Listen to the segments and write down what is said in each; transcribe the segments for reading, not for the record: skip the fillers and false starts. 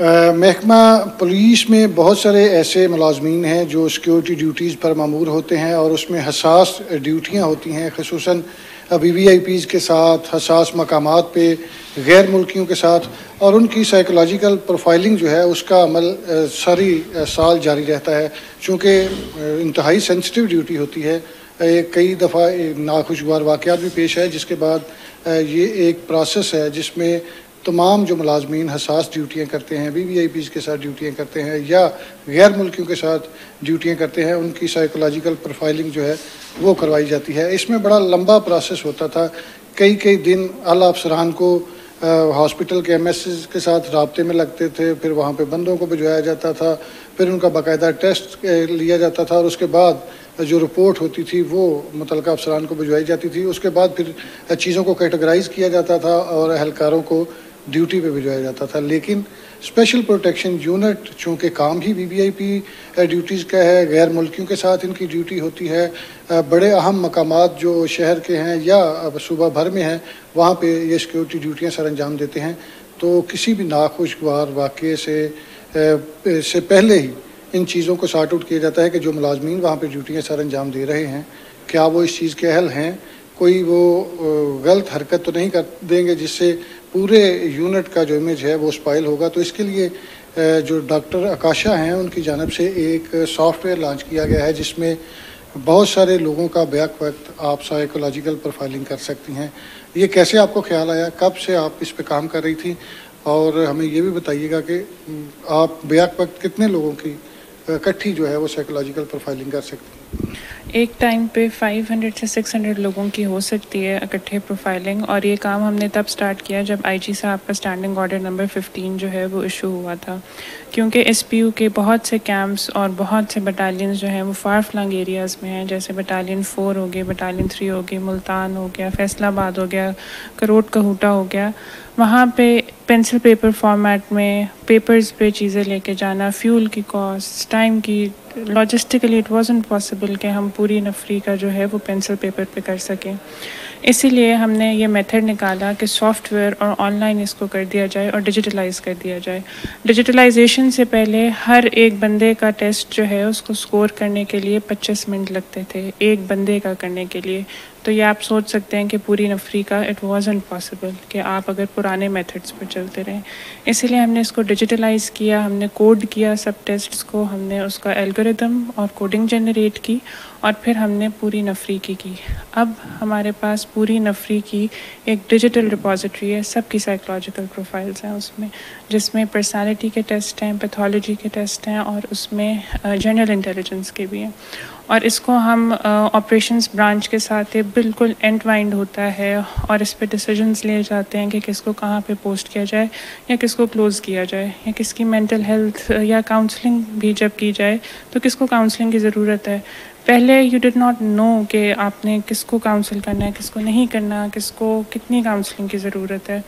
محکمہ پولیس میں بہت سارے ایسے ملازمین ہیں جو سیکیورٹی ڈیوٹیز پر مامور ہوتے ہیں اور اس میں حساس ڈیوٹیاں ہوتی ہیں، خصوصاً VVIPs کے ساتھ، حساس مقامات پہ، غیر ملکیوں کے ساتھ، اور ان کی سائیکولوجیکل پروفائلنگ جو ہے اس کا عمل ساری سال جاری رہتا ہے، چونکہ انتہائی سینسٹیو ڈیوٹی ہوتی ہے۔ کئی دفعہ ناخوشگوار واقعات بھی پیش ہے، جس کے بعد یہ ایک پروسیس ہے جس میں تمام جو ملازمین حساس ڈیوٹیاں کرتے ہیں، VVIPs کے ساتھ ڈیوٹیاں کرتے ہیں یا غیر ملکیوں کے ساتھ ڈیوٹیاں کرتے ہیں، ان کی سائیکولوجیکل پروفائلنگ جو ہے وہ کروائی جاتی ہے۔ اس میں بڑا لمبا پروسیس ہوتا تھا، کئی دن اعلیٰ افسران کو ہاسپٹل کے MSs کے ساتھ رابطے میں لگتے تھے، پھر وہاں پہ بندوں کو بھجوایا جاتا تھا، پھر ان کا باقاعدہ ٹیسٹ لیا جاتا تھا، اور اس کے بعد جو رپورٹ ہوتی تھی وہ متعلقہ افسران کو بھجوائی جاتی تھی۔ اس کے بعد پھر چیزوں کو کیٹیگرائز کیا جاتا تھا اور اہلکاروں کو ڈیوٹی پہ بھجوایا جاتا تھا۔ لیکن اسپیشل پروٹیکشن یونٹ چونکہ کام ہی VVIP ڈیوٹیز کا ہے، غیر ملکیوں کے ساتھ ان کی ڈیوٹی ہوتی ہے، بڑے اہم مقامات جو شہر کے ہیں یا صوبہ بھر میں ہیں وہاں پہ یہ سیکیورٹی ڈیوٹیاں سر انجام دیتے ہیں، تو کسی بھی ناخوشگوار واقعے سے پہلے ہی ان چیزوں کو سارٹ آؤٹ کیا جاتا ہے کہ جو ملازمین وہاں پہ ڈیوٹیاں سر انجام دے رہے ہیں کیا وہ اس چیز کے اہل ہیں، کوئی وہ غلط حرکت تو نہیں کر دیں گے جس سے پورے یونٹ کا جو امیج ہے وہ اسپائل ہوگا۔ تو اس کے لیے جو ڈاکٹر آکاشا ہیں ان کی جانب سے ایک سافٹ ویئر لانچ کیا گیا ہے جس میں بہت سارے لوگوں کا بیک وقت آپ سائیکولوجیکل پروفائلنگ کر سکتی ہیں۔ یہ کیسے آپ کو خیال آیا، کب سے آپ اس پہ کام کر رہی تھی، اور ہمیں یہ بھی بتائیے گا کہ آپ بیک وقت کتنے لوگوں کی اکٹھی جو ہے وہ سائیکولوجیکل پروفائلنگ کر سکتی ہیں؟ ایک ٹائم پہ 500 سے 600 لوگوں کی ہو سکتی ہے اکٹھے پروفائلنگ، اور یہ کام ہم نے تب سٹارٹ کیا جب IG صاحب کا اسٹینڈنگ آرڈر نمبر 15 جو ہے وہ ایشو ہوا تھا، کیونکہ SPU کے بہت سے کیمپس اور بہت سے بٹالینز جو ہیں وہ فار فلنگ ایریاز میں ہیں، جیسے بٹالین 4 ہو گئے، بٹالین 3 ہو گئی، ملتان ہو گیا، فیصل آباد ہو گیا، کروٹ کہوٹا ہو گیا۔ وہاں پہ پینسل پیپر فارمیٹ میں پیپرز پہ چیزیں لے کے جانا، فیول کی کاسٹ، ٹائم کی، لاجسٹکلی اٹ وازنٹ پاسبل کہ ہم پوری نفری کا جو ہے وہ پینسل پیپر پہ کر سکیں۔ اسی لیے ہم نے یہ میتھڈ نکالا کہ سافٹ ویئر اور آن لائن اس کو کر دیا جائے اور ڈیجیٹلائز کر دیا جائے۔ ڈیجیٹلائزیشن سے پہلے ہر ایک بندے کا ٹیسٹ جو ہے اس کو سکور کرنے کے لیے 25 منٹ لگتے تھے ایک بندے کا کرنے کے لیے، تو یہ آپ سوچ سکتے ہیں کہ پوری نفری کا اٹ وازنٹ پاسبل کہ آپ اگر پرانے میتھڈس پر چلتے رہیں۔ اسی لیے ہم نے اس کو ڈیجیٹلائز کیا، ہم نے کوڈ کیا سب ٹیسٹس کو، ہم نے اس کا الگوریتم اور کوڈنگ جنریٹ کی، اور پھر ہم نے پوری نفری کی۔ اب ہمارے پاس پوری نفری کی ایک ڈیجیٹل ریپوزیٹری ہے، سب کی سائیکولوجیکل پروفائلز ہیں اس میں، جس میں پرسنالٹی کے ٹیسٹ ہیں، پیتھولوجی کے ٹیسٹ ہیں، اور اس میں جنرل انٹیلیجنس کے بھی ہیں۔ اور اس کو ہم آپریشنز برانچ کے ساتھ بالکل اینڈ وائنڈ ہوتا ہے، اور اس پہ ڈیسیجنز لیے جاتے ہیں کہ کس کو کہاں پہ پوسٹ کیا جائے یا کس کو کلوز کیا جائے، یا کس کی مینٹل ہیلتھ یا کاؤنسلنگ بھی جب کی جائے تو کس کو کاؤنسلنگ کی ضرورت ہے۔ پہلے یو ڈڈ ناٹ نو کہ آپ نے کس کو کاؤنسل کرنا ہے، کس کو نہیں کرنا، کس کو کتنی کاؤنسلنگ کی ضرورت ہے،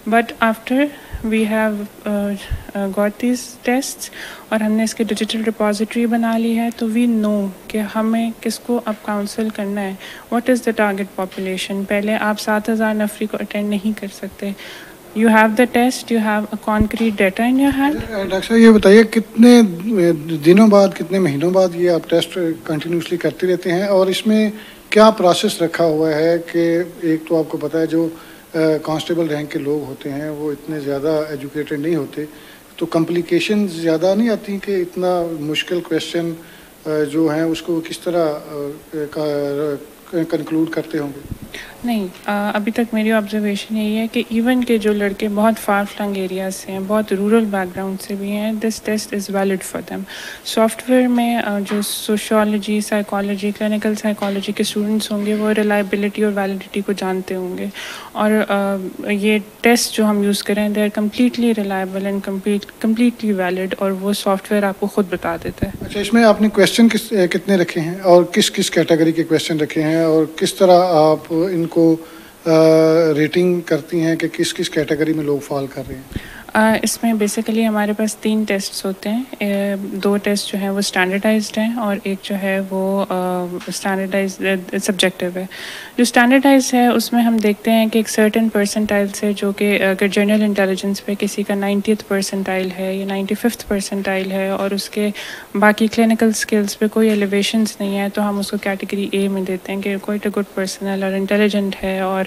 but after we have got these test اور ہم نے اس کی ڈیجیٹل ریپوزیٹری بنا لی ہے، تو وی نو کہ ہمیں کس کو اب کاؤنسل کرنا ہے، what is the target population. پہلے آپ 7,000 نفری کو اٹینڈ نہیں کر سکتے۔ You have the test, you have a concrete data in your hand. Doctor صاحب یہ بتائیے کتنے دنوں بعد، کتنے مہینوں بعد یہ آپ ٹیسٹ کنٹینیوسلی کرتے رہتے ہیں، اور اس میں کیا پروسیس رکھا ہوا ہے کہ ایک تو آپ کو پتہ ہے جو کانسٹیبل رینک کے لوگ ہوتے ہیں وہ اتنے زیادہ ایجوکیٹڈ نہیں ہوتے، تو کمپلیکیشن زیادہ نہیں آتی کہ اتنا مشکل کویشچن جو ہیں اس کو کس طرح کنکلوڈ کرتے ہوں گے؟ نہیں، ابھی تک میری آبزرویشن یہی ہے کہ ایون کہ جو لڑکے بہت فار فلنگ ایریاز سے ہیں، بہت رورل بیک گراؤنڈ سے بھی ہیں، this test is valid for them. Soft where میں جو سوشیولوجی، سائیکالوجی، کلینکل سائیکالوجی کے اسٹوڈنٹس ہوں گے وہ ریلائبلٹی اور ویلڈیٹی کو جانتے ہوں گے، اور یہ ٹیسٹ جو ہم یوز کریں they are completely reliable and completely valid, اور وہ سافٹ ویئر آپ کو خود بتا دیتا ہے۔ اچھا، اس میں آپ نے کویشچن کتنے رکھے ہیں اور کس کس کیٹیگری کے کویشچن رکھے ہیں، اور کس طرح آپ ان کو ریٹنگ کرتی ہیں کہ کس کس کیٹیگری میں لوگ فال کر رہے ہیں؟ اس میں بیسیکلی ہمارے پاس 3 ٹیسٹس ہوتے ہیں. 2 ٹیسٹ جو ہیں وہ اسٹینڈرڈائزڈ ہیں اور ایک جو ہے وہ اسٹینڈرڈائزڈ سبجیکٹیو ہے. جو اسٹینڈرڈائزڈ ہے اس میں ہم دیکھتے ہیں کہ ایک سرٹن پرسنٹائل سے، جو کہ اگر جنرل انٹیلیجنس پہ کسی کا 90th پرسنٹائل ہے یا 95th پرسنٹائل ہے اور اس کے باقی کلینکل اسکلس پہ کوئی ایلیویشنس نہیں ہے، تو ہم اس کو کیٹیگری اے میں دیتے ہیں کہ کوئٹ اے گڈ پرسنل اور انٹیلیجنٹ ہے اور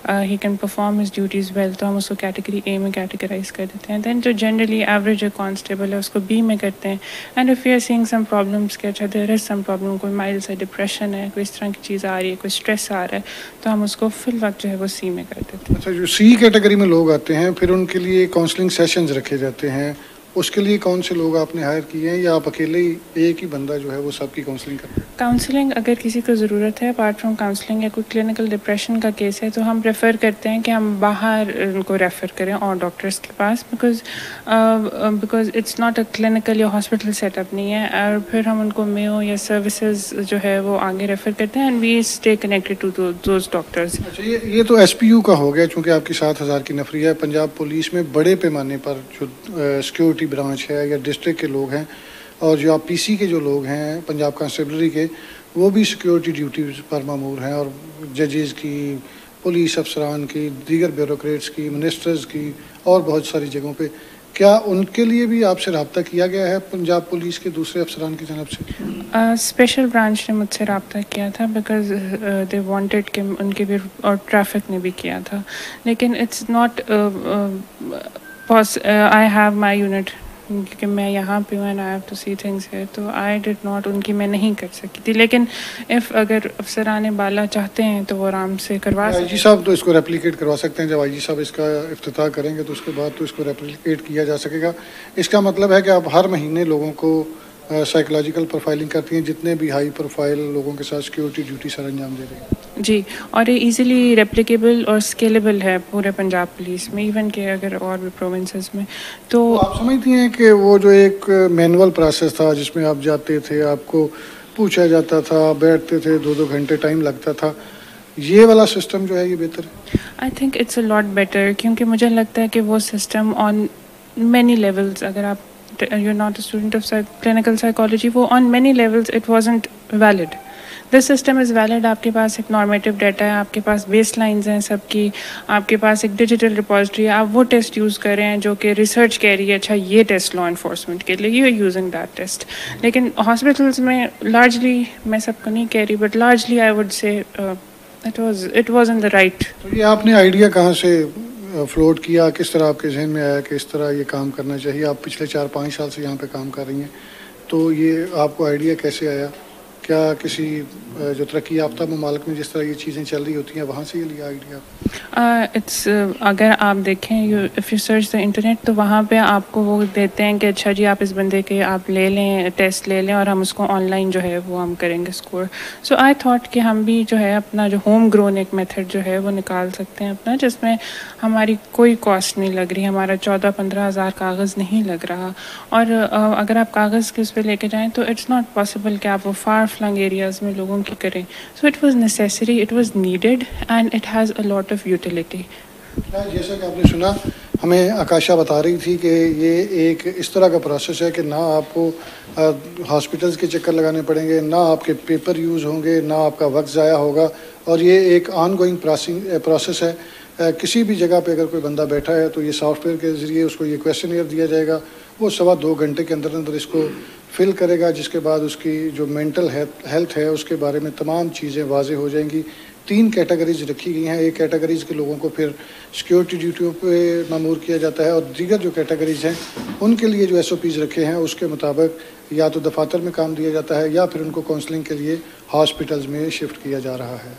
he can perform his duties well, تو ہم اس کو کیٹیگری اے میں کیٹیگرائز کر دیتے ہیں. دین جو جنرلی ایوریج کانسٹیبل ہے اس کو بی میں کرتے ہیں. And if you are seeing some problems کہ اچھا دیر از سم پرابلم، کوئی مائلڈ سے ڈپریشن ہے، کوئی اس طرح کی چیز آ رہی ہے، کوئی اسٹریس آ رہا ہے، تو ہم اس کو فی الوقت جو ہے وہ سی میں کر دیتے ہیں. اچھا، جو سی کیٹیگری میں لوگ آتے ہیں پھر ان کے لیے کاؤنسلنگ سیشنز رکھے جاتے ہیں، اس کے لیے کون سے لوگ آپ نے ہائر کیے ہیں یا آپ اکیلے ہی ایک ہی بندہ جو ہے وہ سب کی کاؤنسلنگ کرتے ہیں؟ کاؤنسلنگ اگر کسی کو ضرورت ہے اپارٹ فرام کاؤنسلنگ یا کوئی کلینکل ڈپریشن کا کیس ہے تو ہم پریفر کرتے ہیں کہ ہم باہر ان کو ریفر کریں اور ڈاکٹرس کے پاس، because it's not a clinical یا ہاسپٹل سیٹ اپ نہیں ہے، اور پھر ہم ان کو میو یا سروسز جو ہے وہ آگے ریفر کرتے ہیں and we stay connected to those doctors. اچھا، یہ تو ایس پی یو کا ہو گیا چونکہ آپ کی 7,000 کی نفری ہے. پنجاب پولیس میں بڑے پیمانے پر جو سیکورٹی برانچ ہے یا ڈسٹرکٹ کے لوگ ہیں اور جو آپ پی سی کے جو لوگ ہیں پنجاب کانسٹیبلری کے، وہ بھی سیکورٹی ڈیوٹیز پر مامور ہیں، اور ججز کی، پولیس افسران کی، دیگر بیوروکریٹس کی، منسٹرز کی اور بہت ساری جگہوں پہ. کیا ان کے لیے بھی آپ سے رابطہ کیا گیا ہے پنجاب پولیس کے دوسرے افسران کی جانب سے؟ اسپیشل برانچ نے مجھ سے رابطہ کیا تھا بیکاز دے وانٹیڈ کہ ان کے بھی، اور ٹریفک نے بھی کیا تھا، لیکن it's not I have my unit, کیونکہ میں یہاں پہ ہوں and I have to see things ہے، تو آئی ڈڈ ناٹ، ان کی میں نہیں کر سکی تھی. لیکن اگر افسران بالا چاہتے ہیں تو وہ آرام سے کروا سکتے ہیں. آئی جی صاحب تو اس کو ریپلیکیٹ کروا سکتے ہیں. جب آئی جی صاحب اس کا افتتاح کریں گے تو اس کے بعد تو اس کو ریپلیکیٹ کیا جا سکے گا. اس کا مطلب ہے کہ آپ ہر مہینے لوگوں کو سائیکولوجیکل پروفائلنگ کرتی ہیں، جتنے بھی ہائی پروفائل لوگوں کے ساتھ سیکورٹی ڈیوٹی سر انجام دے رہے ہیں. جی، اور یہ ایزیلی ریپلیکیبل اور اسکیلیبل ہے پورے پنجاب پولیس میں، ایون کہ اگر اور بھی پروونسز میں. تو آپ سمجھتی ہیں کہ وہ جو ایک مینول پروسیس تھا جس میں آپ جاتے تھے، آپ کو پوچھا جاتا تھا، بیٹھتے تھے، 2 گھنٹے ٹائم لگتا تھا، یہ والا سسٹم جو ہے یہ بہتر ہے؟ I think it's a lot better, کیونکہ مجھے لگتا ہے کہ وہ سسٹم آن مینی لیولز، اگر آپ you not a student of clinical psychology, وہ on many levels it wasn't valid. This system is valid. آپ کے پاس ایک نارمیٹیو ڈیٹا ہے، آپ کے پاس بیس لائنز ہیں سب کی، آپ کے پاس ایک ڈیجیٹل ریپوزیٹری ہے، آپ وہ ٹیسٹ یوز کر رہے ہیں جو کہ ریسرچ کہہ رہی ہے اچھا یہ ٹیسٹ لا انفورسمنٹ کے لیے، you are using that test. لیکن ہاسپٹلس میں لارجلی، میں سب کو نہیں کہہ رہی but largely I would say it was in the right. تو یہ آپ نے آئیڈیا کہاں سے فلوٹ کیا، کس طرح آپ کے ذہن میں آیا کہ اس طرح یہ کام کرنا چاہیے؟ آپ پچھلے 4-5 سال سے یہاں پہ کام کر رہی ہیں، تو یہ آپ کو آئیڈیا کیسے آیا؟ کیا کسی جو ترقی یافتہ ممالک میں جس طرح یہ چیزیں چل رہی ہوتی ہیں وہاں سے یہ لیا آئیڈیا؟ اگر آپ دیکھیں if you search the internet, تو وہاں پہ آپ کو وہ دیتے ہیں کہ اچھا جی آپ اس بندے کے آپ لے لیں، ٹیسٹ لے لیں اور ہم اس کو آن لائن جو ہے وہ ہم کریں گے اسکور. سو آئی تھاٹ کہ ہم بھی جو ہے اپنا جو ہوم گرون ایک میتھڈ جو ہے وہ نکال سکتے ہیں اپنا، جس میں ہماری کوئی کاسٹ نہیں لگ رہی، ہمارا 14-15 ہزار کاغذ نہیں لگ رہا. اور اگر آپ کاغذ کے اس پہ لے کے جائیں تو اٹس ناٹ پاسبل کہ آپ وہ فار فلنگ ایریاز میں لوگوں کی کریں. So it was necessary, it was needed and it has a lot of utility. جیسا کہ آپ نے سنا، ہمیں آکاشا بتا رہی تھی کہ یہ ایک اس طرح کا پروسیس ہے کہ نہ آپ کو ہاسپٹلس کے چکر لگانے پڑیں گے، نہ آپ کے پیپر یوز ہوں گے، نہ آپ کا وقت ضائع ہوگا، اور یہ ایک آن گوئنگ پروسیس ہے. کسی بھی جگہ پہ اگر کوئی بندہ بیٹھا ہے تو یہ سافٹ ویئر کے ذریعے اس کو یہ کویسچنیئر دیا جائے گا، وہ 2.25 گھنٹے کے اندر اندر اس کو فل کرے گا، جس کے بعد اس کی جو مینٹل ہیلتھ ہے اس کے بارے میں تمام چیزیں واضح ہو جائیں گی. 3 کیٹیگریز رکھی گئی ہیں. ایک کیٹیگریز کے لوگوں کو پھر سیکورٹی ڈیوٹیوں پہ مامور کیا جاتا ہے، اور دیگر جو کیٹیگریز ہیں ان کے لیے جو ایس او پیز رکھے ہیں اس کے مطابق یا تو دفاتر میں کام دیا جاتا ہے یا پھر ان کو کاؤنسلنگ کے لیے ہاسپٹلز میں شفٹ کیا جا رہا ہے.